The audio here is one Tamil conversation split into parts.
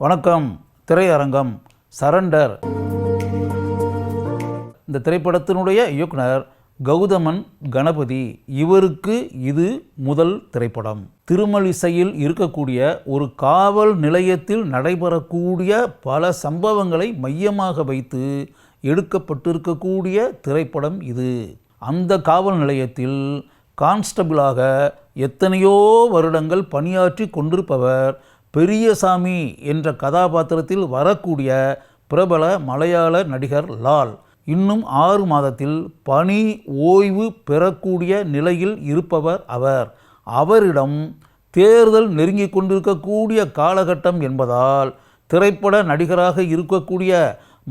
வணக்கம். திரையரங்கம் சரண்டர். இந்த திரைப்படத்தினுடைய இயக்குனர் கௌதமன் கணபதி. இவருக்கு இது முதல் திரைப்படம். திருமழிசையில் இருக்கக்கூடிய ஒரு காவல் நிலையத்தில் நடைபெறக்கூடிய பல சம்பவங்களை மையமாக வைத்து எடுக்கப்பட்டிருக்கக்கூடிய திரைப்படம் இது. அந்த காவல் நிலையத்தில் கான்ஸ்டபிளாக எத்தனையோ வருடங்கள் பணியாற்றி கொண்டிருப்பவர் பெரியசாமி என்ற கதாபாத்திரத்தில் வரக்கூடிய பிரபல மலையாள நடிகர் லால். இன்னும் 6 மாதத்தில் பணி ஓய்வு பெறக்கூடிய நிலையில் இருப்பவர் அவர். அவரிடம் தேர்தல் நெருங்கி கொண்டிருக்கக்கூடிய காலகட்டம் என்பதால் திரைப்பட நடிகராக இருக்கக்கூடிய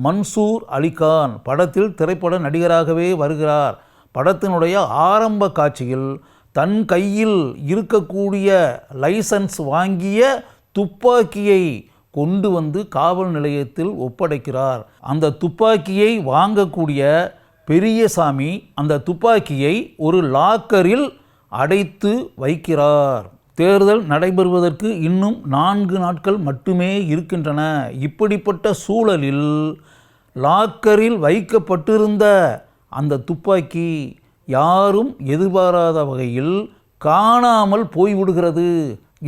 மன்சூர் அலிகான் படத்தில் திரைப்பட நடிகராகவே வருகிறார். படத்தினுடைய ஆரம்ப காட்சியில் தன் கையில் இருக்கக்கூடிய லைசன்ஸ் வாங்கிய துப்பாக்கியை கொண்டு வந்து காவல் நிலையத்தில் ஒப்படைக்கிறார். அந்த துப்பாக்கியை வாங்கக்கூடிய பெரியசாமி அந்த துப்பாக்கியை ஒரு லாக்கரில் அடைத்து வைக்கிறார். தேர்தல் நடைபெறுவதற்கு இன்னும் 4 நாட்கள் மட்டுமே இருக்கின்றன. இப்படிப்பட்ட சூழலில் லாக்கரில் வைக்கப்பட்டிருந்த அந்த துப்பாக்கி யாரும் எதிர்பாராத வகையில் காணாமல் போய்விடுகிறது.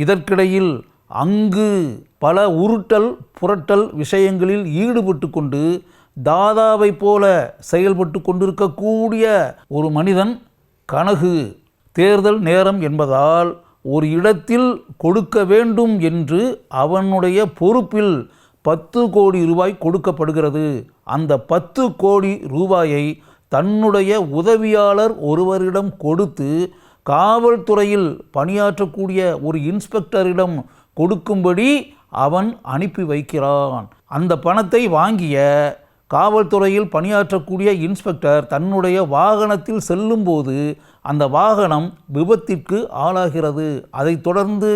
இதற்கிடையில் அங்கு பல உருட்டல் புரட்டல் விஷயங்களில் ஈடுபட்டு கொண்டு தாதாவை போல செயல்பட்டு கொண்டிருக்கக்கூடிய ஒரு மனிதன் கனகு. தேர்தல் நேரம் என்பதால் ஒரு இடத்தில் கொடுக்க வேண்டும் என்று அவனுடைய பொறுப்பில் 10 கோடி ரூபாய் கொடுக்கப்படுகிறது. அந்த 10 கோடி ரூபாயை தன்னுடைய உதவியாளர் ஒருவரிடம் கொடுத்து காவல்துறையில் பணியாற்றக்கூடிய ஒரு இன்ஸ்பெக்டரிடம் கொடுக்கும்படி அவன் அனுப்பி வைக்கிறான். அந்த பணத்தை வாங்கிய காவல்துறையில் பணியாற்றக்கூடிய இன்ஸ்பெக்டர் தன்னுடைய வாகனத்தில் செல்லும்போது அந்த வாகனம் விபத்திற்கு ஆளாகிறது. அதைத் தொடர்ந்து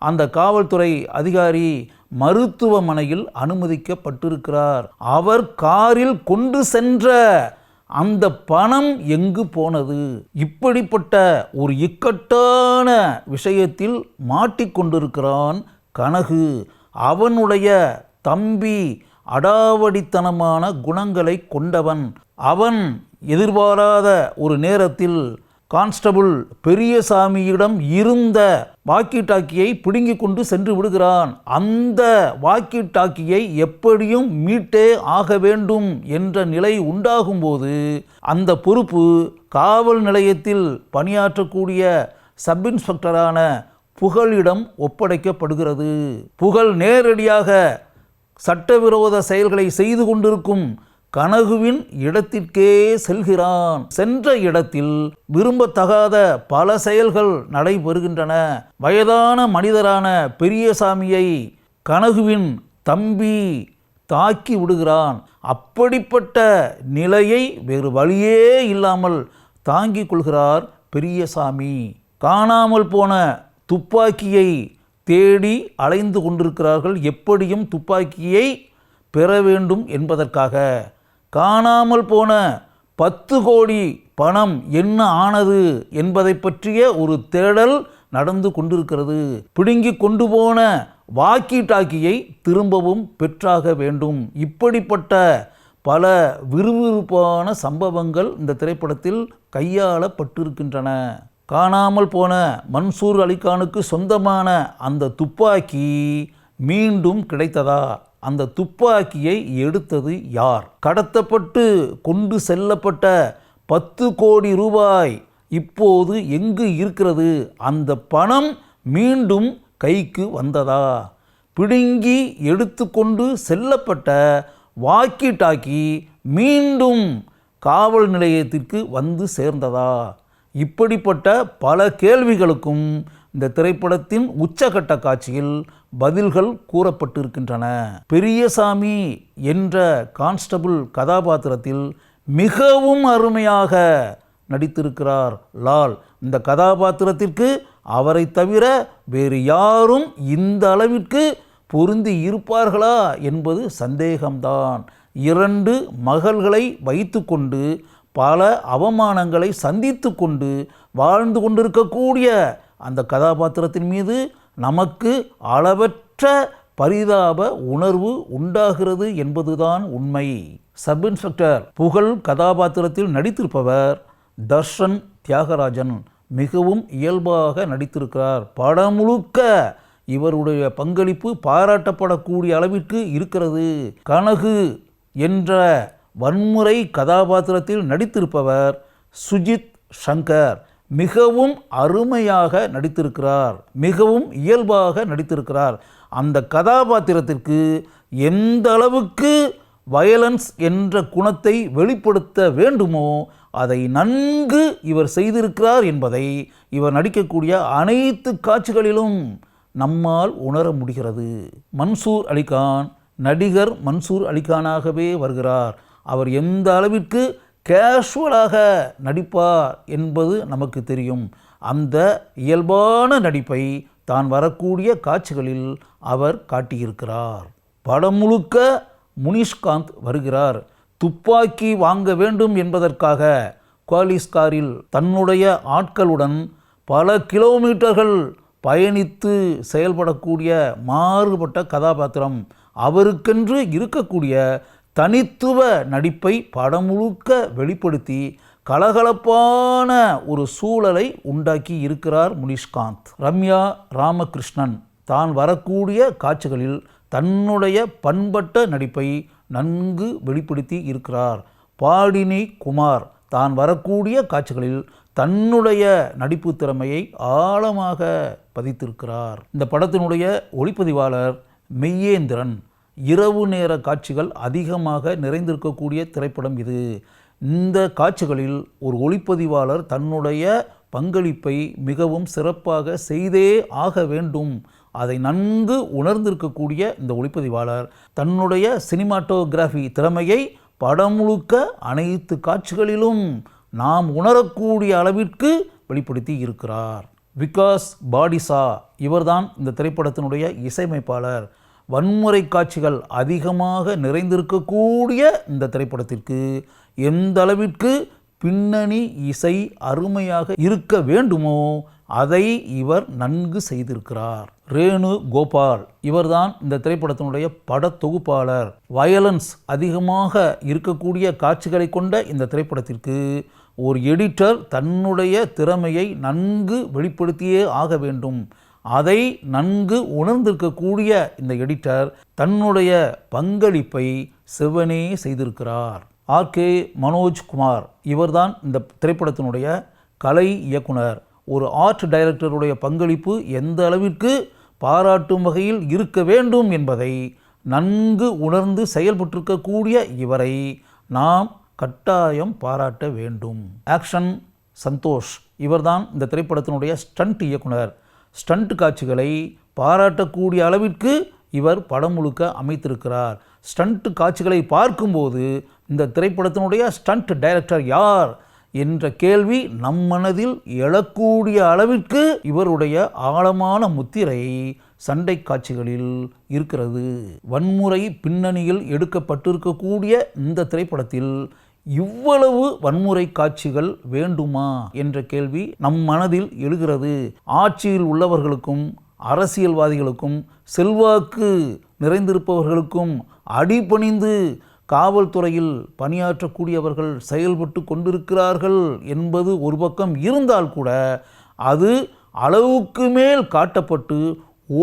அந்த காவல்துறை அதிகாரி மருத்துவமனையில் அனுமதிக்கப்பட்டிருக்கிறார். அவர் காரில் கொண்டு சென்ற அந்த பணம் எங்கு போனது? இப்படிப்பட்ட ஒரு இக்கட்டான விஷயத்தில் மாட்டிக்கொண்டிருக்கிறான் கனகு. அவனுடைய தம்பி அடாவடித்தனமான குணங்களை கொண்டவன். அவன் எதிர்பாராத ஒரு நேரத்தில் கான்ஸ்டபிள் பெரியசாமியிடம் இருந்த வாக்கி டாக்கியை பிடுங்கி கொண்டு சென்று விடுகிறான். அந்த வாக்கி டாக்கியை எப்படியும் மீட்டே ஆக வேண்டும் என்ற நிலை உண்டாகும்போது அந்த பொறுப்பு காவல் நிலையத்தில் பணியாற்றக்கூடிய சப் இன்ஸ்பெக்டரான புகழிடம் ஒப்படைக்கப்படுகிறது. புகழ் நேரடியாக சட்டவிரோத செயல்களை செய்து கொண்டிருக்கும் கனகுவின் இடத்திற்கே செல்கிறான். சென்ற இடத்தில் விரும்பத்தகாத பல செயல்கள் நடைபெறுகின்றன. வயதான மனிதரான பெரியசாமியை கனகுவின் தம்பி தாக்கி விடுகிறான். அப்படிப்பட்ட நிலையை வேறு வழியே இல்லாமல் தாங்கிக் கொள்கிறார் பெரியசாமி. காணாமல் போன துப்பாக்கியை தேடி அலைந்து கொண்டிருக்கிறார்கள். எப்படியும் துப்பாக்கியை பெற வேண்டும் என்பதற்காக. காணாமல் போன 10 கோடி பணம் என்ன ஆனது என்பதை பற்றிய ஒரு தேடல் நடந்து கொண்டிருக்கிறது. பிடுங்கி கொண்டு போன வாக்கி டாக்கியை திரும்பவும் பெற்றாக வேண்டும். இப்படிப்பட்ட பல விறுவிறுப்பான சம்பவங்கள் இந்த திரைப்படத்தில் கையாளப்பட்டிருக்கின்றன. காணாமல் போன மன்சூர் அலிகானுக்கு சொந்தமான அந்த துப்பாக்கி மீண்டும் கிடைத்ததா? அந்த துப்பாக்கியை எடுத்தது யார்? கடத்தப்பட்டு கொண்டு செல்லப்பட்ட 10 கோடி ரூபாய் இப்போது எங்கு இருக்கிறது? அந்த பணம் மீண்டும் கைக்கு வந்ததா? பிடுங்கி எடுத்து கொண்டு செல்லப்பட்ட வாக்கி டாக்கி மீண்டும் காவல் நிலையத்திற்கு வந்து சேர்ந்ததா? இப்படிப்பட்ட பல கேள்விகளுக்கும் இந்த திரைப்படத்தின் உச்சகட்ட காட்சியில் பதில்கள் கூறப்பட்டிருக்கின்றன. பெரியசாமி என்ற கான்ஸ்டபிள் கதாபாத்திரத்தில் மிகவும் அருமையாக நடித்திருக்கிறார் லால். இந்த கதாபாத்திரத்திற்கு அவரை தவிர வேறு யாரும் இந்த அளவிற்கு பொருந்தி இருப்பார்களா என்பது சந்தேகம்தான். 2 மகள்களை வைத்து கொண்டு பல அவமானங்களை சந்தித்து கொண்டு வாழ்ந்து கொண்டிருக்கக்கூடிய அந்த கதாபாத்திரத்தின் மீது நமக்கு அளவற்ற பரிதாப உணர்வு உண்டாகிறது என்பதுதான் உண்மை. சப் இன்ஸ்பெக்டர் புகழ் கதாபாத்திரத்தில் நடித்திருப்பவர் தர்ஷன் தியாகராஜன் மிகவும் இயல்பாக நடித்திருக்கிறார். படம் முழுக்க இவருடைய பங்களிப்பு பாராட்டப்படக்கூடிய அளவிற்கு இருக்கிறது. கனகு என்ற வன்முறை கதாபாத்திரத்தில் நடித்திருப்பவர் சுஜித் சங்கர் மிகவும் அருமையாக நடித்திருக்கிறார், மிகவும் இயல்பாக நடித்திருக்கிறார். அந்த கதாபாத்திரத்திற்கு எந்த அளவுக்கு வயலன்ஸ் என்ற குணத்தை வெளிப்படுத்த வேண்டுமோ அதை நன்கு இவர் செய்திருக்கிறார் என்பதை இவர் நடிக்கக்கூடிய அனைத்து காட்சிகளிலும் நம்மால் உணர முடிகிறது. மன்சூர் அலிகான் நடிகர் மன்சூர் அலிகானாகவே வருகிறார். அவர் எந்த அளவிற்கு கேஷுவலாக நடிப்பார் என்பது நமக்கு தெரியும். அந்த இயல்பான நடிப்பை தான் வரக்கூடிய காட்சிகளில் அவர் காட்டியிருக்கிறார். படம் முழுக்க முனிஷ்காந்த் வருகிறார். துப்பாக்கி வாங்க வேண்டும் என்பதற்காக குவாலிஸ் காரில் தன்னுடைய ஆட்களுடன் பல கிலோமீட்டர்கள் பயணித்து செயல்படக்கூடிய மாறுபட்ட கதாபாத்திரம். அவருக்கென்று இருக்கக்கூடிய தனித்துவ நடிப்பை படம் முழுக்க வெளிப்படுத்தி கலகலப்பான ஒரு சூழலை உண்டாக்கி இருக்கிறார் முனிஷ்காந்த். ரம்யா ராமகிருஷ்ணன் தான் வரக்கூடிய காட்சிகளில் தன்னுடைய பண்பட்ட நடிப்பை நன்கு வெளிப்படுத்தி இருக்கிறார். பாடினி குமார் தான் வரக்கூடிய காட்சிகளில் தன்னுடைய நடிப்பு திறமையை ஆழமாக பதித்திருக்கிறார். இந்த படத்தினுடைய ஒளிப்பதிவாளர் மெய்யேந்திரன். இரவு நேர காட்சிகள் அதிகமாக நிறைந்திருக்கக்கூடிய திரைப்படம் இது. இந்த காட்சிகளில் ஒரு ஒளிப்பதிவாளர் தன்னுடைய பங்களிப்பை மிகவும் சிறப்பாக செய்தே ஆக வேண்டும். அதை நன்கு உணர்ந்திருக்கக்கூடிய இந்த ஒளிப்பதிவாளர் தன்னுடைய சினிமாட்டோகிராஃபி திறமையை படம் முழுக்க அனைத்து காட்சிகளிலும் நாம் உணரக்கூடிய அளவிற்கு வெளிப்படுத்தி இருக்கிறார். விகாஸ் பாடிசா இவர்தான் இந்த திரைப்படத்தினுடைய இசையமைப்பாளர். வன்முறை காட்சிகள் அதிகமாக நிறைந்திருக்கக்கூடிய இந்த திரைப்படத்திற்கு எந்த அளவிற்கு பின்னணி இசை அருமையாக இருக்க வேண்டுமோ அதை இவர் நன்கு செய்திருக்கிறார். ரேணு கோபால் இவர்தான் இந்த திரைப்படத்தினுடைய படத்தொகுப்பாளர். வயலன்ஸ் அதிகமாக இருக்கக்கூடிய காட்சிகளை கொண்ட இந்த திரைப்படத்திற்கு ஒரு எடிட்டர் தன்னுடைய திறமையை நன்கு வெளிப்படுத்தியே ஆக வேண்டும். அதை நன்கு உணர்ந்திருக்கக்கூடிய இந்த எடிட்டர் தன்னுடைய பங்களிப்பை செவ்வனே செய்திருக்கிறார். ஆர்கே மனோஜ்குமார் இவர்தான் இந்த திரைப்படத்தினுடைய கலை இயக்குனர். ஒரு ஆர்ட் டைரக்டருடைய பங்களிப்பு எந்த அளவிற்கு பாராட்டும் வகையில் இருக்க வேண்டும் என்பதை நன்கு உணர்ந்து செயல்பட்டிருக்கக்கூடிய இவரை நாம் கட்டாயம் பாராட்ட வேண்டும். ஆக்ஷன் சந்தோஷ் இவர்தான் இந்த திரைப்படத்தினுடைய ஸ்டண்ட் இயக்குனர். ஸ்டண்ட் காட்சிகளை பாராட்டக்கூடிய அளவிற்கு இவர் படம் முழுக்க அமைத்திருக்கிறார். ஸ்டண்ட் காட்சிகளை பார்க்கும்போது இந்த திரைப்படத்தினுடைய ஸ்டண்ட் டைரக்டர் யார் என்ற கேள்வி நம் மனதில் எழக்கூடிய அளவிற்கு இவருடைய ஆழமான முத்திரை சண்டை காட்சிகளில் இருக்கிறது. வன்முறை பின்னணியில் எடுக்கப்பட்டிருக்கக்கூடிய இந்த திரைப்படத்தில் இவ்வளவு வன்முறை காட்சிகள் வேண்டுமா என்ற கேள்வி நம் மனதில் எழுகிறது. ஆட்சியில் உள்ளவர்களுக்கும் அரசியல்வாதிகளுக்கும் செல்வாக்கு நிறைந்திருப்பவர்களுக்கும் அடிபணிந்து காவல்துறையில் பணியாற்றக்கூடியவர்கள் செயல்பட்டு கொண்டிருக்கிறார்கள் என்பது ஒரு பக்கம் இருந்தால் கூட அது அளவுக்கு மேல் காட்டப்பட்டு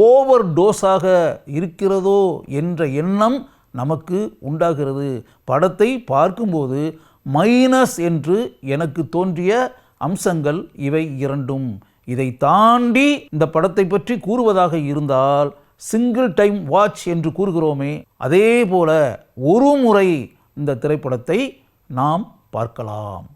ஓவர் டோஸாக இருக்கிறதோ என்ற எண்ணம் நமக்கு உண்டாகிறது. படத்தை பார்க்கும்போது மைனஸ் என்று எனக்கு தோன்றிய அம்சங்கள் இவை இரண்டும். இதை தாண்டி இந்த படத்தை பற்றி கூறுவதாக இருந்தால் சிங்கிள் டைம் வாட்ச் என்று கூறுகிறோமே, அதே போல ஒரு முறை இந்த திரைப்படத்தை நாம் பார்க்கலாம்.